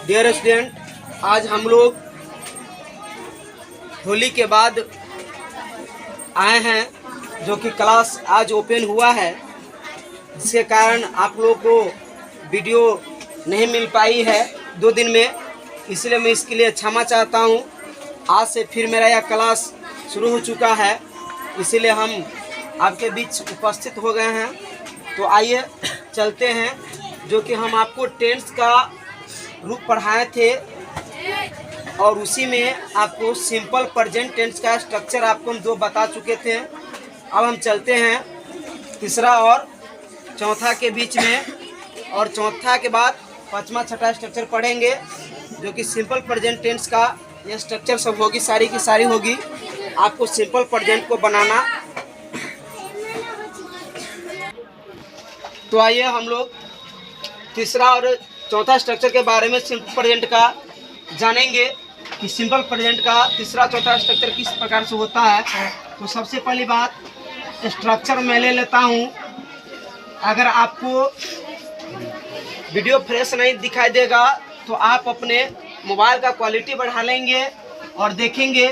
Dear student, आज हम लोग होली के बाद आए हैं, जो कि क्लास आज ओपन हुआ है, जिसके कारण आप लोगों को वीडियो नहीं मिल पाई है 2 दिन में, इसलिए मैं इसके लिए क्षमा चाहता हूं। आज से फिर मेरा यह क्लास शुरू हो चुका है, इसीलिए हम आपके बीच उपस्थित हो गए हैं। तो आइए चलते हैं, जो कि हम आपको टेंस का रूप पढ़ाए थे और उसी में आपको सिंपल प्रेजेंट टेंस का स्ट्रक्चर आपको हम 2 बता चुके थे। अब हम चलते हैं तीसरा और चौथा के बीच में, और चौथा के बाद 5वां 6वां स्ट्रक्चर पढ़ेंगे, जो कि सिंपल प्रेजेंट टेंस का ये स्ट्रक्चर सब होगी, सारी की सारी होगी। आपको सिंपल प्रेजेंट को बनाना। तो आइए हम लोग तीसरा और चौथा स्ट्रक्चर के बारे में सिंपल प्रेजेंट का जानेंगे कि सिंपल प्रेजेंट का तीसरा चौथा स्ट्रक्चर किस प्रकार से होता है। तो सबसे पहली बात, स्ट्रक्चर मैं ले लेता हूँ। अगर आपको वीडियो फ्रेश नहीं दिखाई देगा तो आप अपने मोबाइल का क्वालिटी बढ़ा लेंगे और देखेंगे,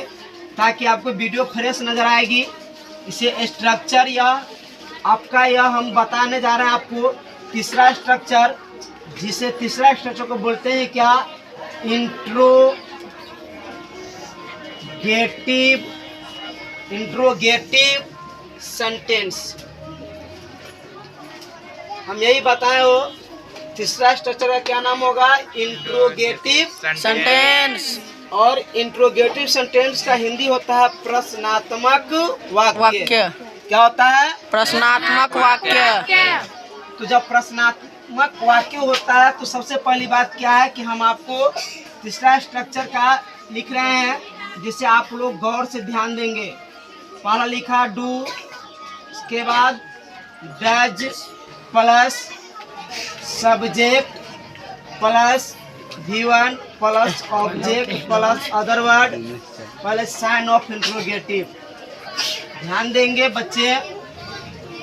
ताकि आपको वीडियो फ्रेश नज़र आएगी। इसे स्ट्रक्चर या आपका यह हम बताने जा रहे हैं आपको तीसरा स्ट्रक्चर, जिसे तीसरा स्ट्रक्चर को बोलते हैं क्या, इंट्रोगेटिव सेंटेंस। हम यही बताए हो, तीसरा स्ट्रक्चर का क्या नाम होगा, इंट्रोगेटिव सेंटेंस। और इंट्रोगेटिव सेंटेंस का हिंदी होता है प्रश्नात्मक वाक्य। क्या होता है? प्रश्नात्मक वाक्य। तो जब प्रश्नात्मक वाक्य होता है तो सबसे पहली बात क्या है कि हम आपको तीसरा स्ट्रक्चर का लिख रहे हैं, जिसे आप लोग गौर से ध्यान देंगे। पहला लिखा डू, उसके बाद does plus subject plus V1 plus object plus other word plus sign of interrogative. ध्यान देंगे बच्चे,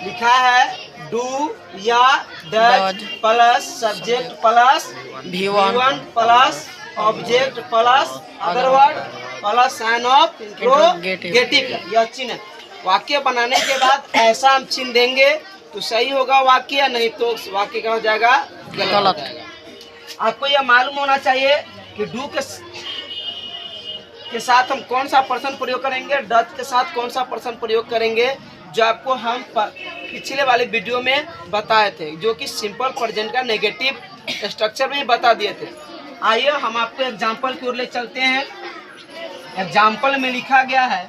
लिखा है डू या does plus subject plus V1 plus object plus other word plus sign of interrogative. यह चिन्ह वाक्य बनाने के बाद ऐसा हम चिन्ह देंगे तो सही होगा वाक्य, या नहीं तो वाक्य क्या हो जाएगा, गलत। आपको यह मालूम होना चाहिए कि डू के साथ हम कौन सा पर्सन प्रयोग करेंगे, डज के साथ कौन सा पर्सन प्रयोग करेंगे, जो आपको हम पिछले वाले वीडियो में बताए थे, जो कि सिंपल प्रेजेंट का नेगेटिव स्ट्रक्चर में बता दिए थे। आइए हम आपको एग्जाम्पल की ओर ले चलते हैं। एग्जाम्पल में लिखा गया है,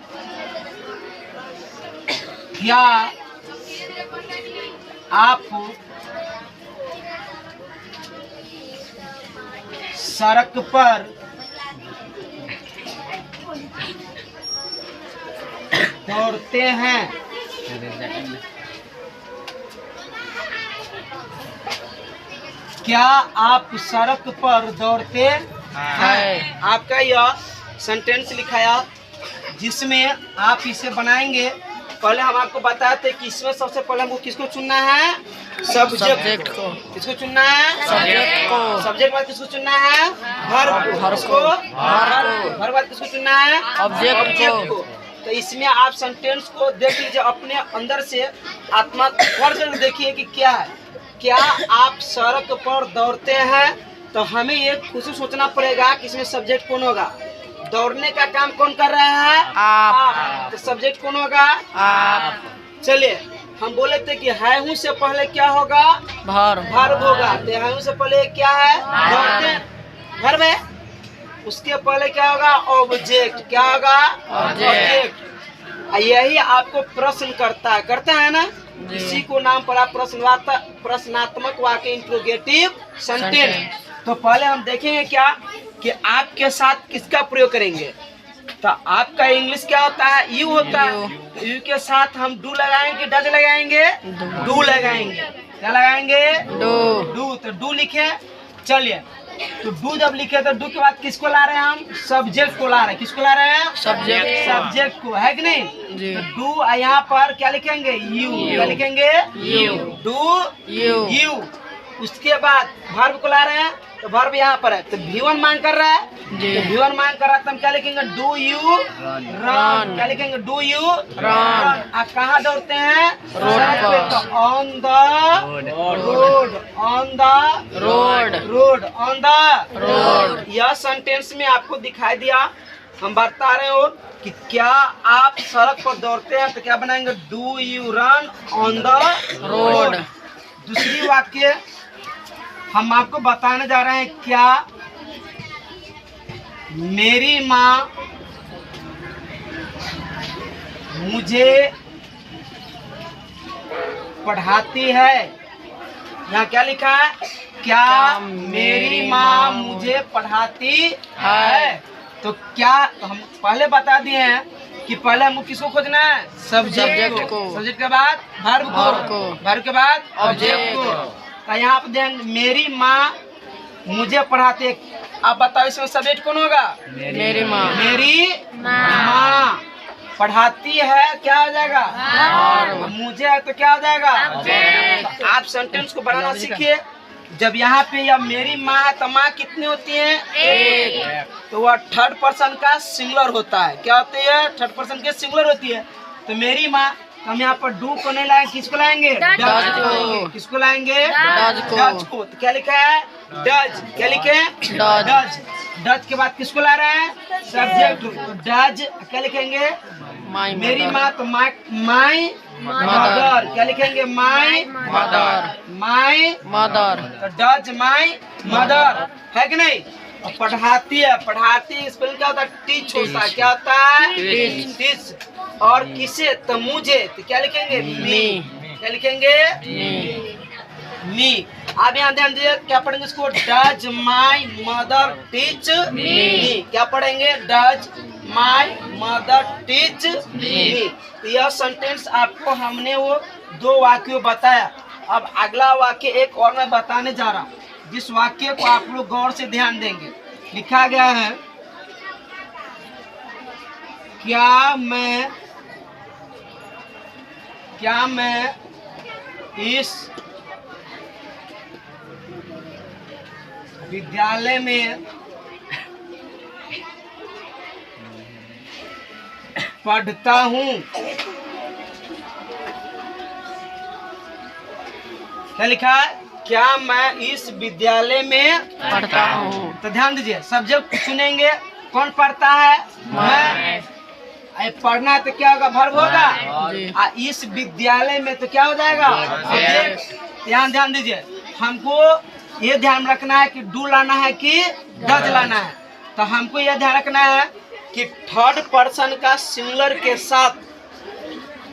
क्या आप सड़क पर दौड़ते हैं? क्या आप सड़क पर दौड़ते हैं? आपका यह सेंटेंस लिखाया, जिसमें आप इसे बनाएंगे। पहले हम आपको बताए थे कि इसमें सबसे पहले हमको किसको चुनना है, सब्जेक्ट को। किसको चुनना है? सब्जेक्ट को। सब्जेक्ट बाद किसको चुनना है? वर्ब को। वर्ब बाद किसको चुनना है? ऑब्जेक्ट को। तो इसमें आप सेंटेंस को देख लीजिए, अपने अंदर से आत्मा वर्ड देखिए कि क्या है। क्या आप सड़क पर दौड़ते हैं? तो हमें ये खुद से सोचना पड़ेगा कि इसमें सब्जेक्ट कौन होगा। दौड़ने का काम कौन कर रहा है? आप। तो सब्जेक्ट कौन होगा? आप। चलिए, हम बोले थे कि है हूँ से पहले क्या होगा, वर्ब होगा। तो है हूँ से पहले क्या है, दौड़ते, वर्ब है। उसके पहले क्या होगा, ऑब्जेक्ट। क्या होगा, ऑब्जेक्ट। यही आपको प्रश्न करता है ना, इसी को नाम पड़ा प्रश्नात्मक वाक्य, इंट्रोगेटिव सेंटेंस। तो पहले हम देखेंगे क्या कि आपके साथ किसका प्रयोग करेंगे। तो आपका इंग्लिश क्या होता है, यू होता है। यू के साथ हम डू लगाएंगे, डज लगाएंगे, डू लगाएंगे। क्या लगाएंगे, डू। तो डू लिखे। चलिए, तो डू जब लिखे तो डू के बाद किसको ला रहे हैं हम, सब्जेक्ट को ला रहे हैं। किसको ला रहे हैं, सब्जेक्ट को, है कि नहीं। तो डू यहाँ पर क्या लिखेंगे, यू। क्या लिखेंगे, यू। Do you. उसके बाद वर्ब को ला रहे हैं तो वर्ब यहाँ पर है, तो V1 मांग कर रहा है, जी। तो V1 मांग कर रहा है तो हम क्या लिखेंगे? Do you run. क्या लिखेंगे? Do you run. आप कहाँ दौड़ते हैं? रोड पर। तो on the road, on the road, road, on the road. यह सेंटेंस में आपको दिखाई दिया। हम बता रहे हो कि क्या आप सड़क पर दौड़ते हैं, तो क्या बनाएंगे? Do you run on the road. दूसरी वाक्य हम आपको बताने जा रहे हैं, क्या मेरी माँ मुझे पढ़ाती है? यहाँ क्या लिखा है? क्या मेरी माँ मुझे पढ़ाती है? तो क्या, तो हम पहले बता दिए हैं कि पहले हमको किसको खोजना है? सब्जेक्ट को। सब्जेक्ट के बाद वर्ब को, वर्ब के बाद ऑब्जेक्ट को। तो यहाँ पे दें मेरी माँ मुझे पढ़ाती है। आप बताओ इसमें सब्जेक्ट कौन होगा? मेरी माँ। मेरी माँ पढ़ाती है, क्या हो जाएगा? और मुझे है तो क्या हो जाएगा? तो आप सेंटेंस को बनाना सीखिए। जब यहाँ पे या मेरी माँ है तो माँ कितनी होती है? एक। तो वह थर्ड पर्सन का सिंगुलर होता है। क्या होती है? थर्ड पर्सन के सिंगुलर होती है। तो मेरी माँ, तो हम यहाँ पर डू को नहीं लाएंगे, किसको लाएंगे? डज को लाएंगे। किसको लाएंगे? डज को। तो क्या लिखा है? डज। क्या लिखे? डज। डज के बाद किसको ला रहे हैं? सब्जेक्ट। तो डज क्या लिखेंगे? मेरी माँ, तो माई मदर। क्या लिखेंगे? My mother, my mother. तो डज माई मदर, है कि नहीं? और पढ़ाती है, पढ़ाती स्पेलिंग क्या होता है? टीच होता है। क्या होता है? टीच। टीच। और किसे? तो मुझे, तो क्या लिखेंगे? मी। क्या लिखेंगे? मी। आप यहाँ ध्यान दीजिए, क्या पढ़ेंगे इसको? Does my mother teach me. क्या पढ़ेंगे? Does my mother teach me. तो यह सेंटेंस आपको हमने वो दो वाक्य बताया। अब अगला वाक्य एक और मैं बताने जा रहा हूँ, जिस वाक्य को आप लोग गौर से ध्यान देंगे। लिखा गया है, क्या मैं इस विद्यालय में पढ़ता हूँ? क्या लिखा है? क्या मैं इस विद्यालय में पढ़ता हूँ। तो ध्यान दीजिए, सब्जेक्ट चुनेंगे। कौन पढ़ता है? मैं। पढ़ना है तो क्या होगा? वर्ब होगा। इस विद्यालय में तो क्या हो जाएगा? सब्जेक्ट। ध्यान दीजिए, हमको ये ध्यान रखना है कि डू लाना है कि डज लाना है। तो हमको यह ध्यान रखना है कि थर्ड पर्सन का सिंगुलर के साथ,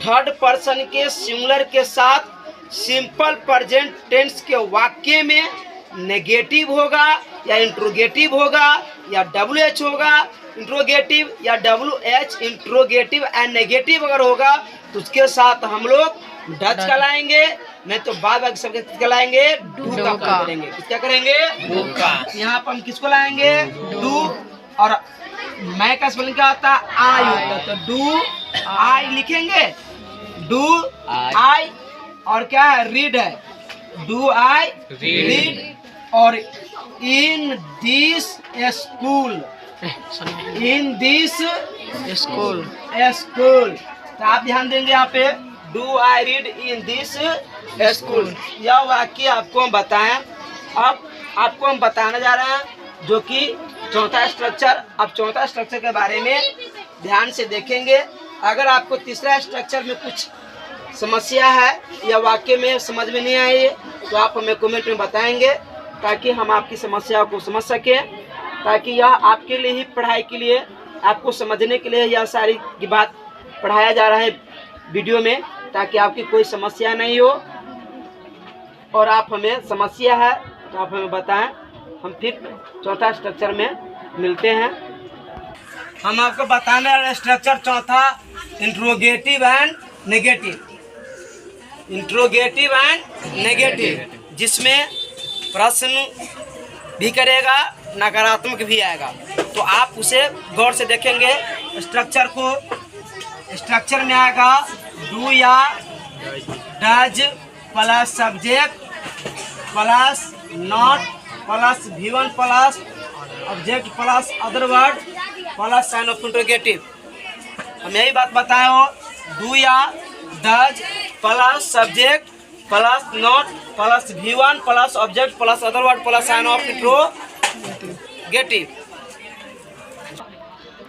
थर्ड पर्सन के सिंगुलर के साथ सिंपल प्रेजेंट टेंस के वाक्य में नेगेटिव होगा या इंट्रोगेटिव होगा या WH होगा इंट्रोगेटिव या WH इंट्रोगेटिव एंड नेगेटिव अगर होगा तो उसके साथ हम लोग डज का लाएंगे, नहीं तो बाद बाकी सबके किसका लाएंगे? डू का करेंगे। किसका करेंगे? डू का। यहाँ पर हम किसको लाएंगे? डू। और मैं का स्पेलिंग क्या होता है? आई होता है। तो डू आई लिखेंगे, डू आई। और क्या है? रीड है, डू आई रीड। और in this school, in this school, school. तो आप ध्यान देंगे यहाँ पे, do I read in this school. यह वाक्य आपको हम बताएं। अब आपको हम बताने जा रहे हैं जो कि चौथा स्ट्रक्चर। अब चौथा स्ट्रक्चर के बारे में ध्यान से देखेंगे। अगर आपको तीसरा स्ट्रक्चर में कुछ समस्या है या वाक्य में समझ में नहीं आई तो आप हमें कमेंट में बताएंगे, ताकि हम आपकी समस्या को समझ सकें, ताकि यह आपके लिए ही पढ़ाई के लिए, आपको समझने के लिए यह सारी की बात पढ़ाया जा रहा है वीडियो में, ताकि आपकी कोई समस्या नहीं हो। और आप हमें समस्या है तो आप हमें बताएं, हम फिर चौथा स्ट्रक्चर में मिलते हैं। हम आपको बताने वाले स्ट्रक्चर चौथा, interrogative and negative. Interrogative and negative, जिसमें प्रश्न भी करेगा, नकारात्मक भी आएगा। तो आप उसे गौर से देखेंगे। स्ट्रक्चर को, स्ट्रक्चर में आएगा डू या does plus subject plus not plus V1 plus object plus other word plus sign of interrogative. हम यही बात बताए हो, डू या does plus subject plus not plus V1 plus object plus other word plus sign of interrogative.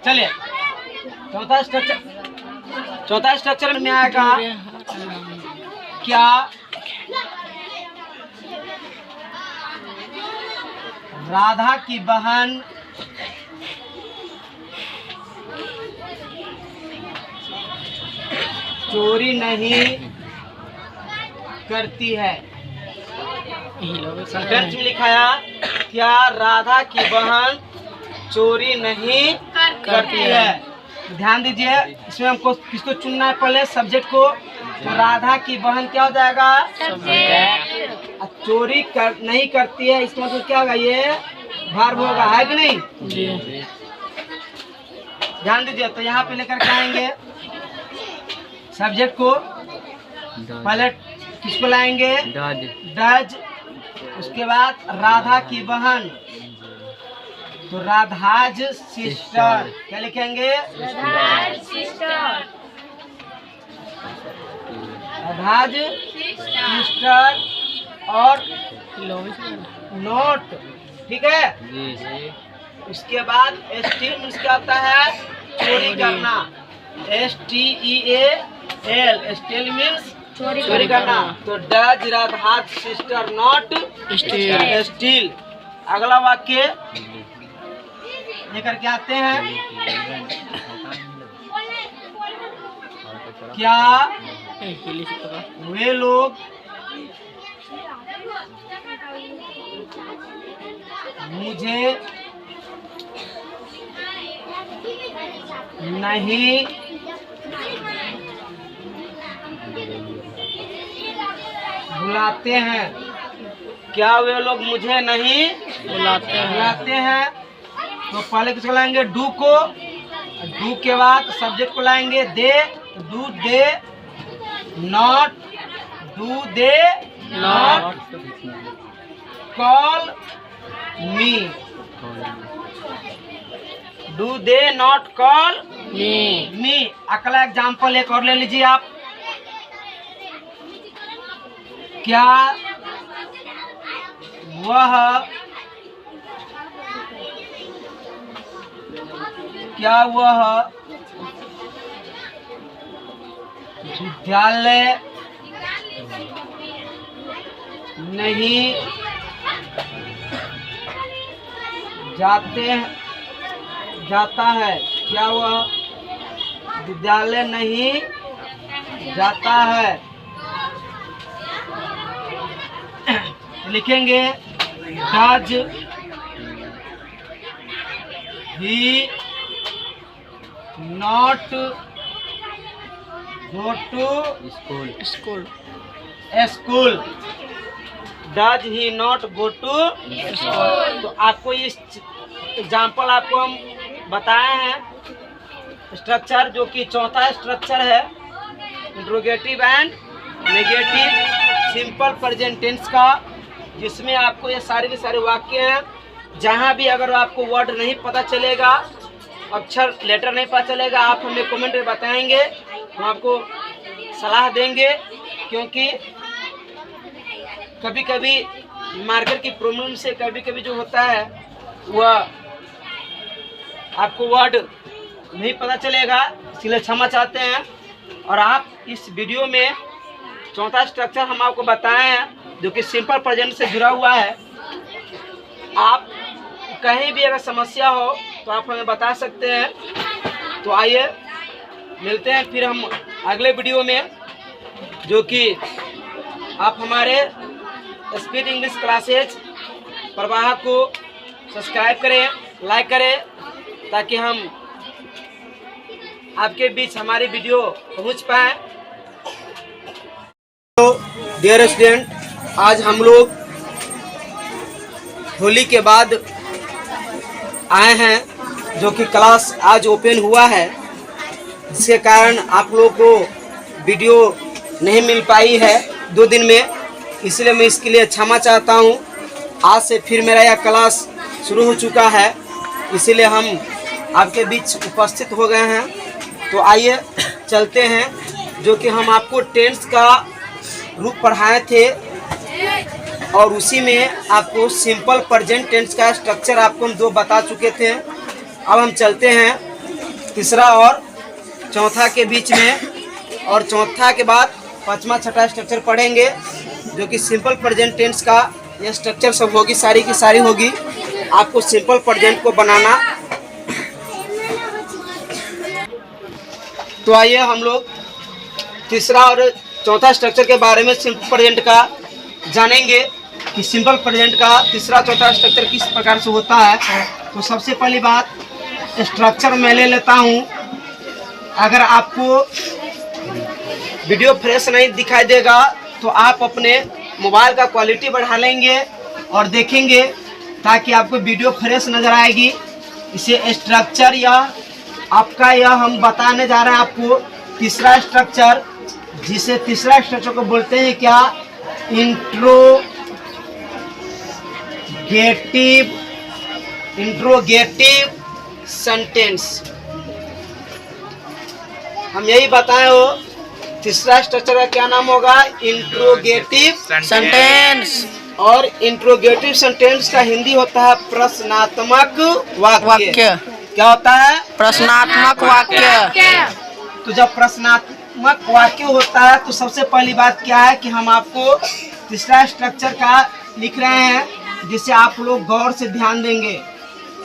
चलिए चौथा structure में आएगा क्या राधा की बहन चोरी नहीं करती है। सेंटेंस में लिखाया क्या राधा की बहन चोरी नहीं करती है। ध्यान दीजिए, इसमें हमको किसको चुनना है, पहले सब्जेक्ट को। तो राधा की बहन क्या हो जाएगा, सब्जेक्ट। चोरी नहीं करती है, इसका मतलब क्या होगा, ये वर्ब होगा, है कि नहीं जी। ध्यान दीजिए, तो यहाँ पे लेकर के आएंगे सब्जेक्ट को, पहले किसको लाएंगे, डज। उसके बाद राधा की बहन, तो राधाज सिस्टर, क्या लिखेंगे, राधाज सिस्टर, राधाज सिस्टर और नोट, ठीक है। उसके बाद स्टील मीन्स क्या होता है, चोरी करना, STEAL, स्टील मीन्स चोरी करना। तो does Radha's sister not steel. अगला वाक्य लेकर के आते हैं, क्या वे लोग मुझे नहीं बुलाते हैं, क्या वे लोग मुझे नहीं बुलाते हैं। तो पहले किसको लाएंगे, डू को, डू के बाद सब्जेक्ट को लाएंगे they, do they not, do they not call me, do they not call me. अगला एग्जाम्पल एक और ले लीजिए आप, क्या वह विद्यालय नहीं जाता है, क्या वह विद्यालय नहीं जाता है। लिखेंगे does he not go to school, does he not go to school. तो आपको इस एग्जाम्पल आपको हम बताए हैं स्ट्रक्चर, जो कि चौथा स्ट्रक्चर है interrogative and negative simple present tense का, जिसमें आपको ये सारे के सारे वाक्य हैं। जहाँ भी अगर आपको वर्ड नहीं पता चलेगा, अक्षर लेटर नहीं पता चलेगा, आप हमें कमेंट में बताएंगे, हम आपको सलाह देंगे। क्योंकि कभी कभी मार्कर की प्रॉब्लम से कभी कभी जो होता है वह आपको वर्ड नहीं पता चलेगा, इसलिए क्षमा चाहते हैं। और आप इस वीडियो में चौथा स्ट्रक्चर हम आपको बताए हैं जो कि सिंपल प्रेजेंट से जुड़ा हुआ है। आप कहीं भी अगर समस्या हो तो आप हमें बता सकते हैं। तो आइए मिलते हैं फिर हम अगले वीडियो में, जो कि आप हमारे स्पीड इंग्लिश क्लासेज प्रवाह को सब्सक्राइब करें, लाइक करें, ताकि हम आपके बीच हमारी वीडियो पहुंच पाए। तो डियर स्टूडेंट, आज हम लोग होली के बाद आए हैं, जो कि क्लास आज ओपन हुआ है, जिसके कारण आप लोगों को वीडियो नहीं मिल पाई है 2 दिन में, इसलिए मैं इसके लिए क्षमा चाहता हूं। आज से फिर मेरा यह क्लास शुरू हो चुका है, इसीलिए हम आपके बीच उपस्थित हो गए हैं। तो आइए चलते हैं, जो कि हम आपको टेंस का रूप पढ़ाए थे और उसी में आपको सिंपल प्रेजेंट टेंस का स्ट्रक्चर आपको हम 2 बता चुके थे। अब हम चलते हैं तीसरा और चौथा के बीच में, और चौथा के बाद 5वां 6वां स्ट्रक्चर पढ़ेंगे, जो कि सिंपल प्रेजेंट टेंस का ये स्ट्रक्चर सब होगी, सारी की सारी होगी। आपको सिंपल प्रेजेंट को बनाना। तो आइए हम लोग तीसरा और चौथा स्ट्रक्चर के बारे में सिंपल प्रेजेंट का जानेंगे कि सिंपल प्रेजेंट का तीसरा चौथा स्ट्रक्चर किस प्रकार से होता है। तो सबसे पहली बात, स्ट्रक्चर मैं ले लेता हूँ। अगर आपको वीडियो फ्रेश नहीं दिखाई देगा तो आप अपने मोबाइल का क्वालिटी बढ़ा लेंगे और देखेंगे, ताकि आपको वीडियो फ्रेश नज़र आएगी। इसे स्ट्रक्चर या आपका यह हम बताने जा रहे हैं आपको तीसरा स्ट्रक्चर, जिसे तीसरा स्ट्रक्चर को बोलते हैं क्या, इंट्रोगेटिव सेंटेंस। हम यही बताए हो, तीसरा स्ट्रक्चर का क्या नाम होगा, इंट्रोगेटिव सेंटेंस। और इंट्रोगेटिव सेंटेंस का हिंदी होता है प्रश्नात्मक वाक्य। क्या होता है, प्रश्नात्मक वाक्य। तो जब प्रश्नात्मक वाक्य होता है तो सबसे पहली बात क्या है कि हम आपको तीसरा स्ट्रक्चर का लिख रहे हैं, जिसे आप लोग गौर से ध्यान देंगे।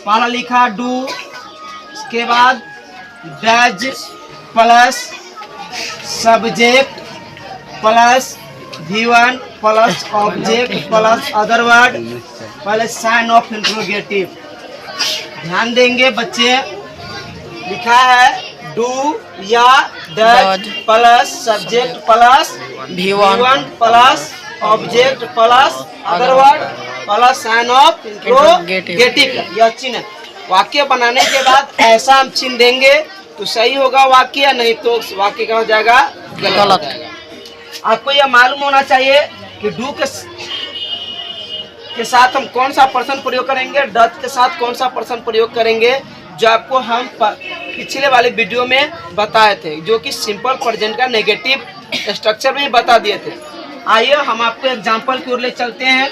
पहला लिखा डू, इसके बाद does plus subject plus V1 plus object plus other word plus sign of interrogative. ध्यान देंगे बच्चे, लिखा है डू या does plus subject plus V1 plus object plus other word plus sign of interrogative. यह चिन्ह वाक्य बनाने के बाद ऐसा हम चिन्ह देंगे तो सही होगा वाक्य, या नहीं तो वाक्य क्या हो जाएगा, गलत। आपको यह मालूम होना चाहिए कि डू के साथ हम कौन सा पर्सन प्रयोग करेंगे, डज के साथ कौन सा पर्सन प्रयोग करेंगे, जो आपको हम पिछले वाले वीडियो में बताए थे, जो कि सिंपल प्रेजेंट का नेगेटिव स्ट्रक्चर में बता दिए थे। आइए हम आपको एग्जाम्पल की ओर ले चलते हैं।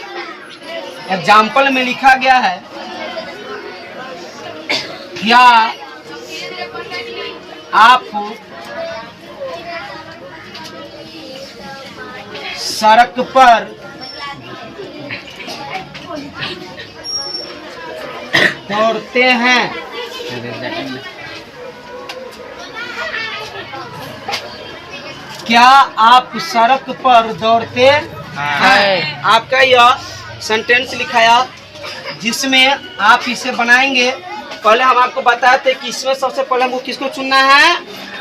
एग्जाम्पल में लिखा गया है, क्या आप सड़क पर दौड़ते हैं? क्या आप सड़क पर दौड़ते हैं? आपका यह सेंटेंस लिखाया, जिसमें आप इसे बनाएंगे। पहले हम आपको बताए थे कि इसमें सबसे पहले हमको किसको चुनना है,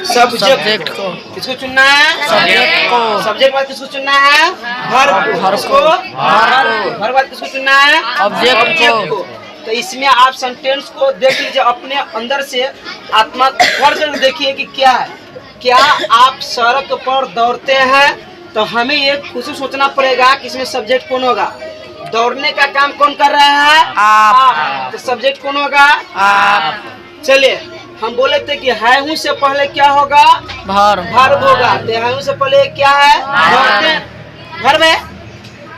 सब्जेक्ट को। किसको चुनना है, सब्जेक्ट को। सब्जेक्ट बाद किसको चुनना है, वर्ब को। वर्ब बाद किसको चुनना है, ऑब्जेक्ट को। तो इसमें आप सेंटेंस को देख लीजिए, अपने अंदर से आत्मा वर्ड कर देखिए कि क्या है। क्या आप सड़क पर दौड़ते हैं? तो हमें ये खुद से सोचना पड़ेगा कि इसमें सब्जेक्ट कौन होगा। दौड़ने का काम कौन कर रहा है, आप। तो सब्जेक्ट कौन होगा, आप। चलिए हम बोले थे कि है हूँ से पहले क्या होगा, वर्ब होगा। तो है हूँ से पहले क्या है, वर्ब है।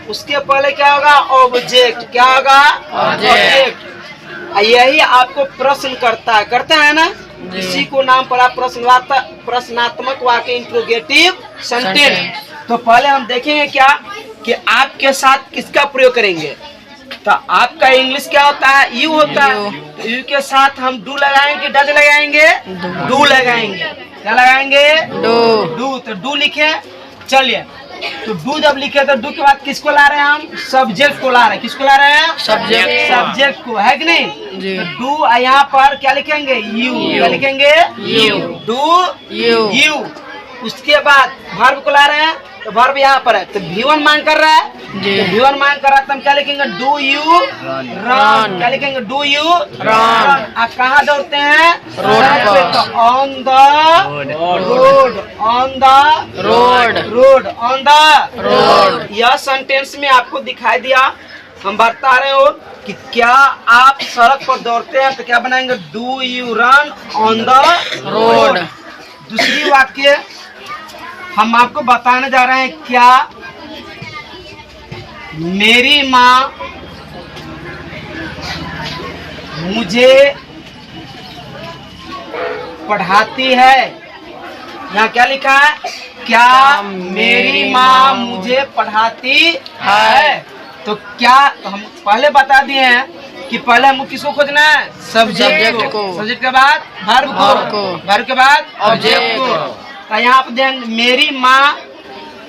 उसके पहले क्या होगा, ऑब्जेक्ट। क्या होगा, ऑब्जेक्ट। यही आपको प्रश्न करता है ना, इसी को नाम पड़ा प्रश्नात्मक वाक्य, इंट्रोगेटिव सेंटेंस। तो पहले हम देखेंगे क्या कि आपके साथ किसका प्रयोग करेंगे। तो आपका इंग्लिश क्या होता है, यू होता है। तो यू के साथ हम डू लगाएंगे, डज लगाएंगे, डू लगाएंगे। क्या लगाएंगे, डू। तो डू लिखे। चलिए, तो डू जब लिखे तो डू के बाद किसको ला रहे हैं हम, सब्जेक्ट को ला रहे हैं। किसको ला रहे हैं, सब्जेक्ट को, है कि नहीं। तो डू यहाँ पर क्या लिखेंगे, यू। क्या लिखेंगे, यू। Do you. उसके बाद वर्ब को ला रहे हैं, तो वर्ब यहाँ पर है। तो V1 मांग कर रहा है, तो V1 मांग कर रहा है, तो हम क्या लिखेंगे, डू यू रन। क्या लिखेंगे, डू यू रन। आप कहाँ दौड़ते हैं, रोड पे। तो on the road, on the road, road, on the road. यह सेंटेंस में आपको दिखाई दिया हम बता रहे हो कि क्या आप सड़क पर दौड़ते हैं तो क्या बनाएंगे, do you run on the road. दूसरी वाक्य हम आपको बताने जा रहे हैं, क्या मेरी माँ मुझे पढ़ाती है। यहाँ क्या लिखा है, क्या मेरी माँ मुझे पढ़ाती है। तो क्या, तो हम पहले बता दिए हैं कि पहले हमको किसको खोजना है, सब्जेक्ट को। सब्जेक्ट के बाद वर्ब को, वर्ब के बाद ऑब्जेक्ट को। तो यहाँ पे दें, मेरी माँ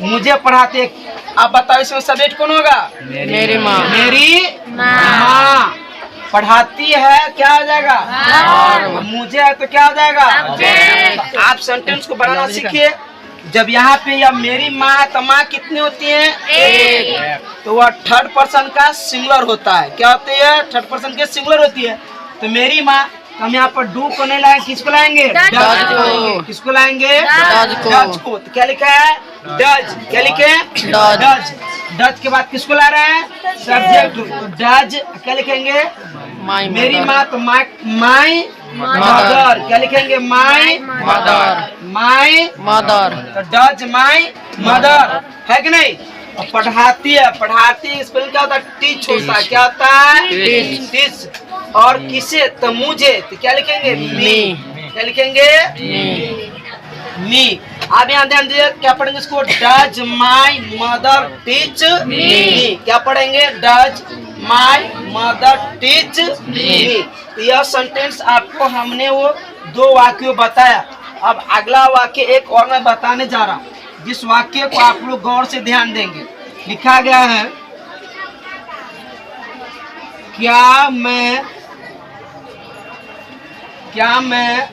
मुझे पढ़ाती है। आप बताओ इसमें सब्जेक्ट कौन होगा, मेरी माँ। मेरी माँ पढ़ाती है, क्या हो जाएगा, और मुझे है तो क्या हो जाएगा। तो आप सेंटेंस को बनाना सीखिए। जब यहाँ पे या मेरी माँ है तो माँ कितनी होती है, एक। तो वह थर्ड पर्सन का सिंगुलर होता है। क्या होती है, थर्ड पर्सन के सिंगुलर होती है। तो मेरी माँ, तो हम यहाँ पर डू को नहीं लाएंगे, किसको लाएंगे, डज को। किसको लाएंगे, डज को। तो क्या लिखा है, डज। क्या लिखे, डज। डज के बाद किसको ला रहे हैं, सब्जेक्ट। तो डज क्या लिखेंगे, मेरी माँ, तो माई मदर। क्या लिखेंगे, माई मदर। My mother. तो डज माई मदर, है कि नहीं। और पढ़ाती है, पढ़ाती स्पेलिंग क्या होता है, टीच होता है। क्या होता है, टीच। और किसे, तो मुझे। तो क्या लिखेंगे, मी। क्या लिखेंगे, मी। आप यहाँ ध्यान दीजिए, क्या पढ़ेंगे इसको, does my mother teach me. क्या पढ़ेंगे, does my mother teach me. तो यह सेंटेंस आपको हमने वो दो वाक्य बताया। अब अगला वाक्य एक और मैं बताने जा रहा हूँ, जिस वाक्य को आप लोग गौर से ध्यान देंगे। लिखा गया है, क्या मैं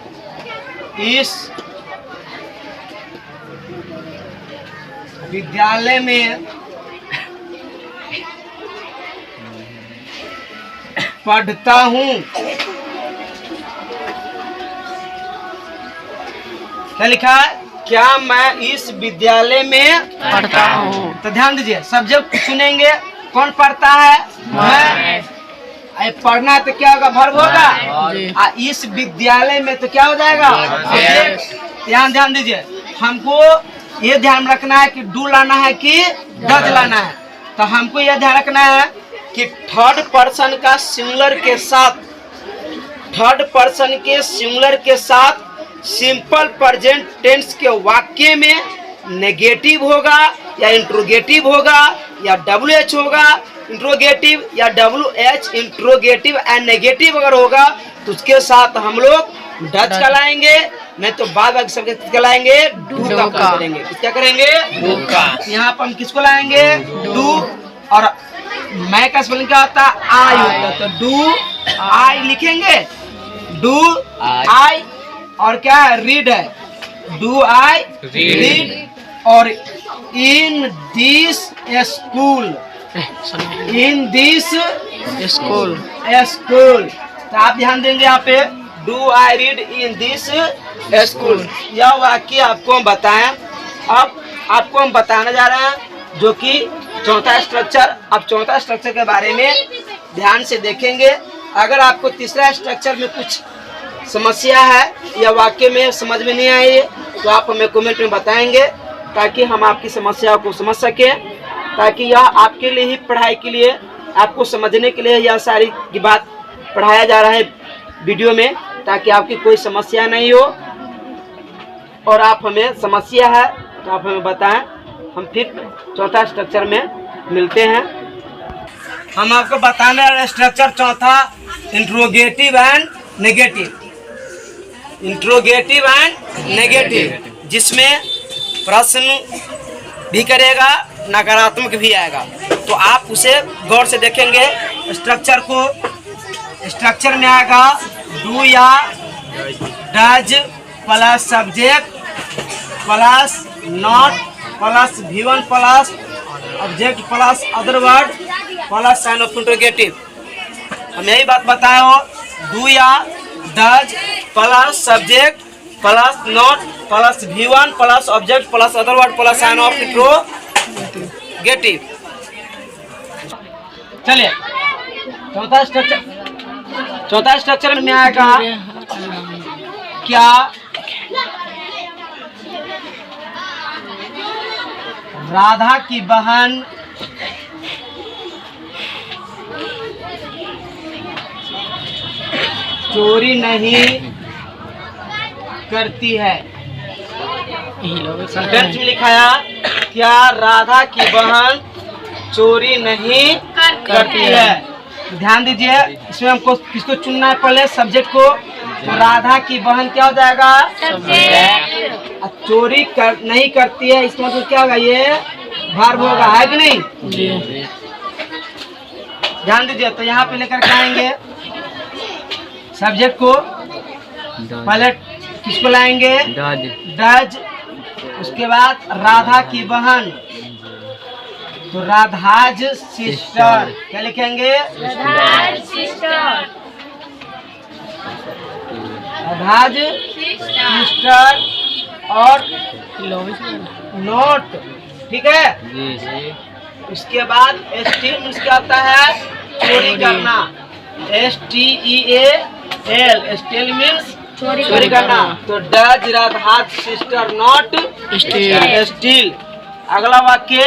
इस विद्यालय में पढ़ता हूँ। क्या लिखा है, क्या मैं इस विद्यालय में पढ़ता हूँ। तो ध्यान दीजिए, सब्जेक्ट चुनेंगे, कौन पढ़ता है, मैं। पढ़ना है तो क्या होगा, वर्ब होगा। इस विद्यालय में तो क्या हो जाएगा, सब्जेक्ट। ध्यान दीजिए, हमको ये ध्यान रखना है कि डू लाना है कि डज लाना है। तो हमको यह ध्यान रखना है कि थर्ड पर्सन का सिंगुलर के साथ, थर्ड पर्सन के सिंगुलर के साथ सिंपल प्रेजेंट टेंस के वाक्य में नेगेटिव होगा या इंट्रोगेटिव होगा या WH होगा इंट्रोगेटिव या WH इंट्रोगेटिव एंड नेगेटिव अगर होगा तो उसके साथ हम लोग डज का लाएंगे, नहीं तो बाद बाकी सबके किसका लाएंगे, डू का करेंगे। किसका करेंगे, डू का। यहाँ पर हम किसको लाएंगे, डू। और मैं का स्पेलिंग क्या होता है, आई होता है। तो डू आई लिखेंगे, डू आई। और क्या है, रीड है, डू आई रीड। और in this school, in this school, school. तो आप ध्यान देंगे यहाँ पे, do I read in this school. यह वाक्य आपको हम बताएं। अब आपको हम बताने जा रहे हैं जो कि चौथा स्ट्रक्चर। अब चौथा स्ट्रक्चर के बारे में ध्यान से देखेंगे। अगर आपको तीसरा स्ट्रक्चर में कुछ समस्या है या वाक्य में समझ में नहीं आई तो आप हमें कमेंट में बताएंगे, ताकि हम आपकी समस्या को समझ सकें, ताकि यह आपके लिए ही पढ़ाई के लिए, आपको समझने के लिए यह सारी की बात पढ़ाया जा रहा है वीडियो में, ताकि आपकी कोई समस्या नहीं हो। और आप हमें समस्या है तो आप हमें बताएं, हम फिर चौथा स्ट्रक्चर में मिलते हैं। हम आपको बताने वाले स्ट्रक्चर चौथा, interrogative and negative. Interrogative and negative, जिसमें प्रश्न भी करेगा, नकारात्मक भी आएगा। तो आप उसे गौर से देखेंगे। स्ट्रक्चर को, स्ट्रक्चर में आएगा डू या does plus subject plus not plus V1 plus object plus other word plus sign of interrogative. हम यही बात बताए हो, डू या does plus subject plus not plus V1 plus object plus other word plus sign of interrogative. चलिए चौथा structure में आएगा क्या राधा की बहन चोरी नहीं करती है। सेंटेंस में लिखाया क्या राधा की बहन चोरी नहीं करती है। ध्यान दीजिए, इसमें हमको किसको चुनना है, पहले सब्जेक्ट को। तो राधा की बहन क्या हो जाएगा, सब्जेक्ट। चोरी नहीं करती है, इसका मतलब क्या होगा, ये वर्ब होगा, है कि नहीं जी। ध्यान दीजिए, तो यहाँ पे लेकर के आएंगे सब्जेक्ट को। पहले किसको लाएंगे, डज। उसके बाद राधा की बहन, तो राधाज सिस्टर। क्या लिखेंगे, राधाज सिस्टर। राधाज सिस्टर और नोट, ठीक है। उसके बाद स्टील मीन्स क्या होता है, चोरी करना। STEAL, स्टील मीन्स चोरी करना। तो does Radha's sister not steel. अगला वाक्य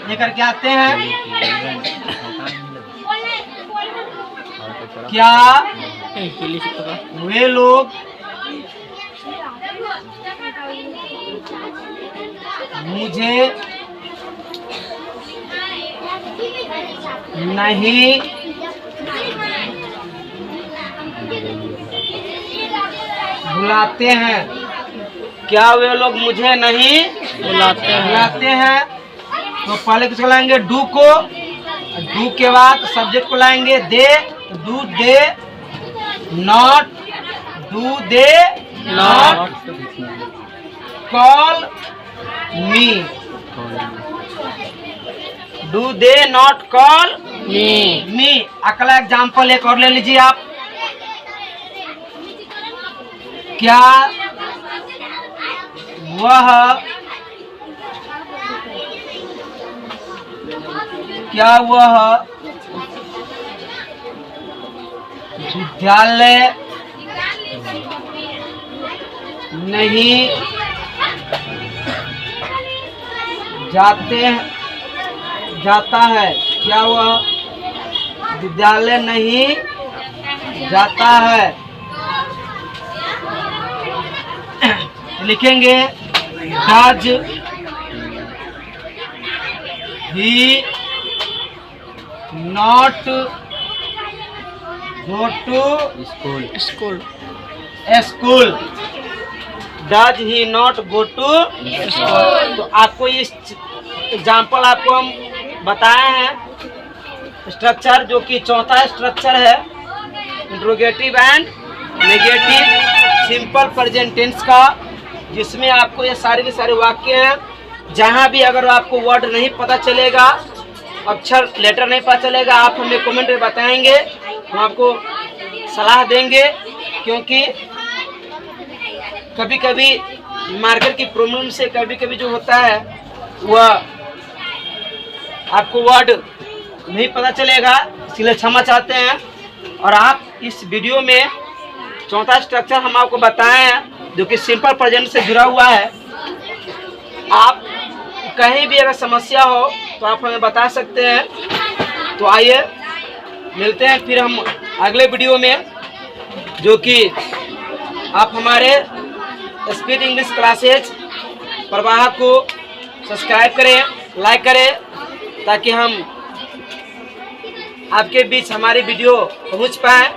लेकर के आते हैं, क्या वे लोग मुझे नहीं बुलाते हैं, क्या वे लोग मुझे नहीं बुलाते हैं। तो पहले किसको लाएंगे, डू को। डू के बाद सब्जेक्ट को लाएंगे they. Do they not, do they not call me, do they not call me. अगला एग्जाम्पल एक और ले लीजिए आप, क्या वह विद्यालय नहीं जाता है, क्या वह विद्यालय नहीं जाता है। लिखेंगे does he not go to school. Does he not go to school. तो आपको इस एग्जाम्पल आपको हम बताए हैं स्ट्रक्चर, जो कि चौथा स्ट्रक्चर है interrogative and negative simple present tense का, जिसमें आपको ये सारे के सारे वाक्य हैं। जहाँ भी अगर आपको वर्ड नहीं पता चलेगा, अक्षर लेटर नहीं पता चलेगा, आप हमें कमेंट में बताएंगे, हम आपको सलाह देंगे। क्योंकि कभी कभी मार्कर की प्रॉब्लम से कभी कभी जो होता है वह आपको वर्ड नहीं पता चलेगा, इसलिए क्षमा चाहते हैं। और आप इस वीडियो में चौथा स्ट्रक्चर हम आपको बताए हैं जो कि सिंपल प्रेजेंट से जुड़ा हुआ है। आप कहीं भी अगर समस्या हो तो आप हमें बता सकते हैं। तो आइए मिलते हैं फिर हम अगले वीडियो में, जो कि आप हमारे स्पीड इंग्लिश क्लासेज प्रवाह को सब्सक्राइब करें, लाइक करें, ताकि हम आपके बीच हमारी वीडियो पहुंच पाए।